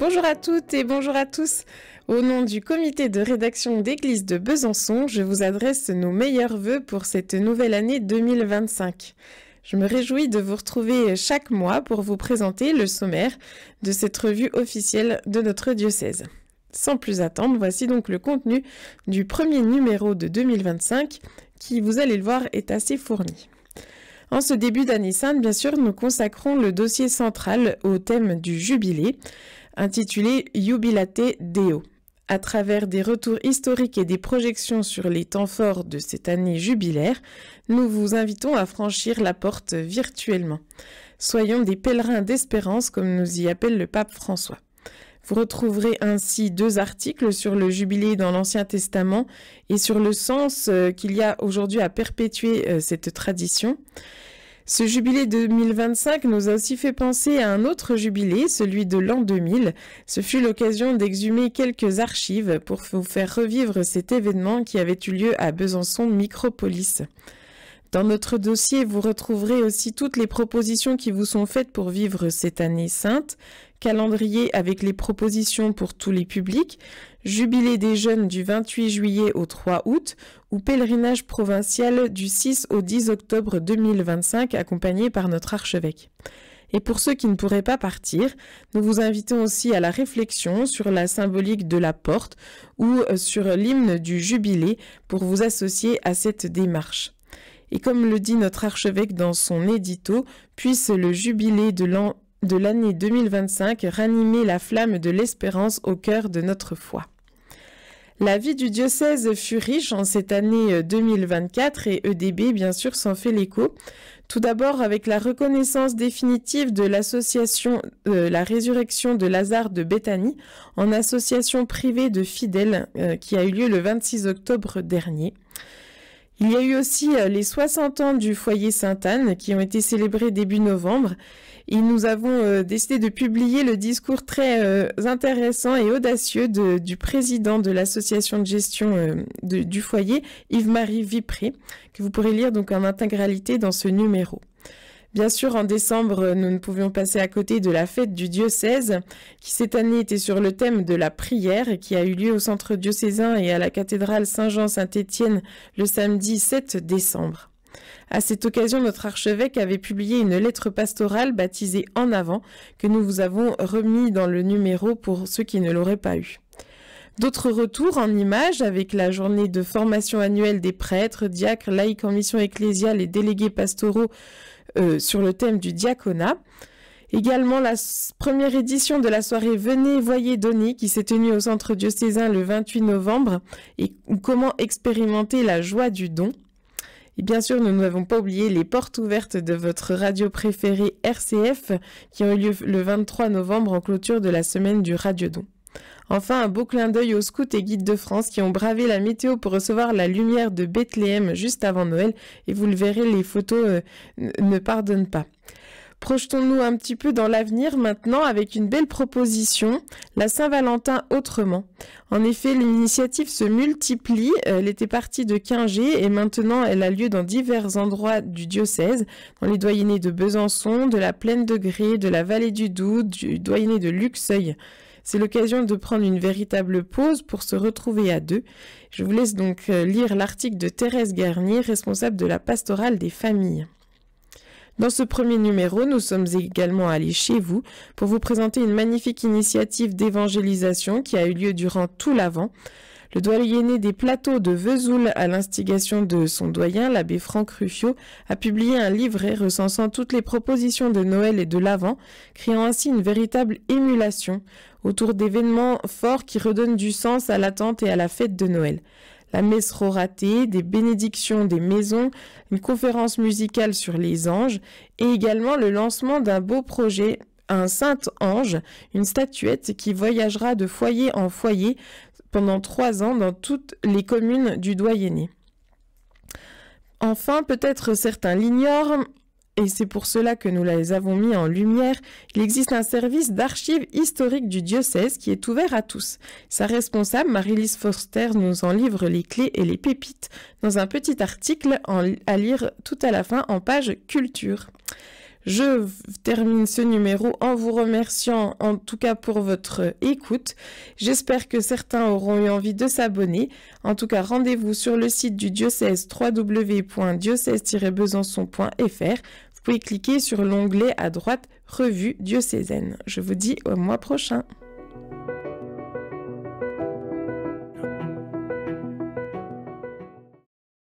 Bonjour à toutes et bonjour à tous. Au nom du comité de rédaction d'Église de Besançon, je vous adresse nos meilleurs vœux pour cette nouvelle année 2025. Je me réjouis de vous retrouver chaque mois pour vous présenter le sommaire de cette revue officielle de notre diocèse. Sans plus attendre, voici donc le contenu du premier numéro de 2025 qui, vous allez le voir, est assez fourni. En ce début d'année sainte, bien sûr, nous consacrons le dossier central au thème du jubilé, intitulé Jubilate Deo. À travers des retours historiques et des projections sur les temps forts de cette année jubilaire, nous vous invitons à franchir la porte virtuellement. Soyons des pèlerins d'espérance, comme nous y appelle le pape François. Vous retrouverez ainsi 2 articles sur le jubilé dans l'Ancien Testament et sur le sens qu'il y a aujourd'hui à perpétuer cette tradition. Ce jubilé 2025 nous a aussi fait penser à un autre jubilé, celui de l'an 2000. Ce fut l'occasion d'exhumer quelques archives pour vous faire revivre cet événement qui avait eu lieu à Besançon Micropolis. Dans notre dossier, vous retrouverez aussi toutes les propositions qui vous sont faites pour vivre cette année sainte, calendrier avec les propositions pour tous les publics, jubilé des jeunes du 28 juillet au 3 août ou pèlerinage provincial du 6 au 10 octobre 2025 accompagné par notre archevêque. Et pour ceux qui ne pourraient pas partir, nous vous invitons aussi à la réflexion sur la symbolique de la porte ou sur l'hymne du jubilé pour vous associer à cette démarche. Et comme le dit notre archevêque dans son édito, puisse le jubilé de l'année 2025 ranimer la flamme de l'espérance au cœur de notre foi. La vie du diocèse fut riche en cette année 2024 et EDB bien sûr s'en fait l'écho. Tout d'abord avec la reconnaissance définitive de l'association La Résurrection de Lazare de Béthanie en association privée de fidèles qui a eu lieu le 26 octobre dernier. Il y a eu aussi les 60 ans du foyer Sainte-Anne qui ont été célébrés début novembre et nous avons décidé de publier le discours très intéressant et audacieux du président de l'association de gestion du foyer, Yves-Marie Vipré, que vous pourrez lire donc en intégralité dans ce numéro. Bien sûr, en décembre, nous ne pouvions passer à côté de la fête du diocèse, qui cette année était sur le thème de la prière et qui a eu lieu au centre diocésain et à la cathédrale Saint-Jean-Saint-Étienne le samedi 7 décembre. À cette occasion, notre archevêque avait publié une lettre pastorale baptisée En avant, que nous vous avons remis dans le numéro pour ceux qui ne l'auraient pas eu. D'autres retours en images avec la journée de formation annuelle des prêtres, diacres, laïcs en mission ecclésiale et délégués pastoraux sur le thème du diaconat. Également la première édition de la soirée Venez, voyez, donnez qui s'est tenue au centre diocésain le 28 novembre et comment expérimenter la joie du don. Et bien sûr, nous n'avons pas oublié les portes ouvertes de votre radio préférée RCF qui ont eu lieu le 23 novembre en clôture de la semaine du Radiodon. Enfin, un beau clin d'œil aux scouts et guides de France qui ont bravé la météo pour recevoir la lumière de Bethléem juste avant Noël. Et vous le verrez, les photos ne pardonnent pas. Projetons-nous un petit peu dans l'avenir maintenant avec une belle proposition, la Saint-Valentin autrement. En effet, l'initiative se multiplie, elle était partie de Quingey et maintenant elle a lieu dans divers endroits du diocèse, dans les doyennés de Besançon, de la Plaine de Gré, de la Vallée du Doubs, du doyenné de Luxeuil. C'est l'occasion de prendre une véritable pause pour se retrouver à deux. Je vous laisse donc lire l'article de Thérèse Garnier, responsable de la pastorale des familles. Dans ce premier numéro, nous sommes également allés chez vous pour vous présenter une magnifique initiative d'évangélisation qui a eu lieu durant tout l'Avent. Le doyenné des plateaux de Vesoul, à l'instigation de son doyen, l'abbé Franck Ruffio, a publié un livret recensant toutes les propositions de Noël et de l'Avent, créant ainsi une véritable émulation autour d'événements forts qui redonnent du sens à l'attente et à la fête de Noël. La messe roratée, des bénédictions des maisons, une conférence musicale sur les anges et également le lancement d'un beau projet, un saint ange, une statuette qui voyagera de foyer en foyer pendant 3 ans dans toutes les communes du doyenné. Enfin, peut-être certains l'ignorent, et c'est pour cela que nous les avons mis en lumière, il existe un service d'archives historiques du diocèse qui est ouvert à tous. Sa responsable, Marie-Lise Forster, nous en livre les clés et les pépites dans un petit article à lire tout à la fin en page culture. Je termine ce numéro en vous remerciant en tout cas pour votre écoute. J'espère que certains auront eu envie de s'abonner. En tout cas, rendez-vous sur le site du diocèse www.diocèse-besançon.fr. Vous pouvez cliquer sur l'onglet à droite Revue diocésaine. Je vous dis au mois prochain.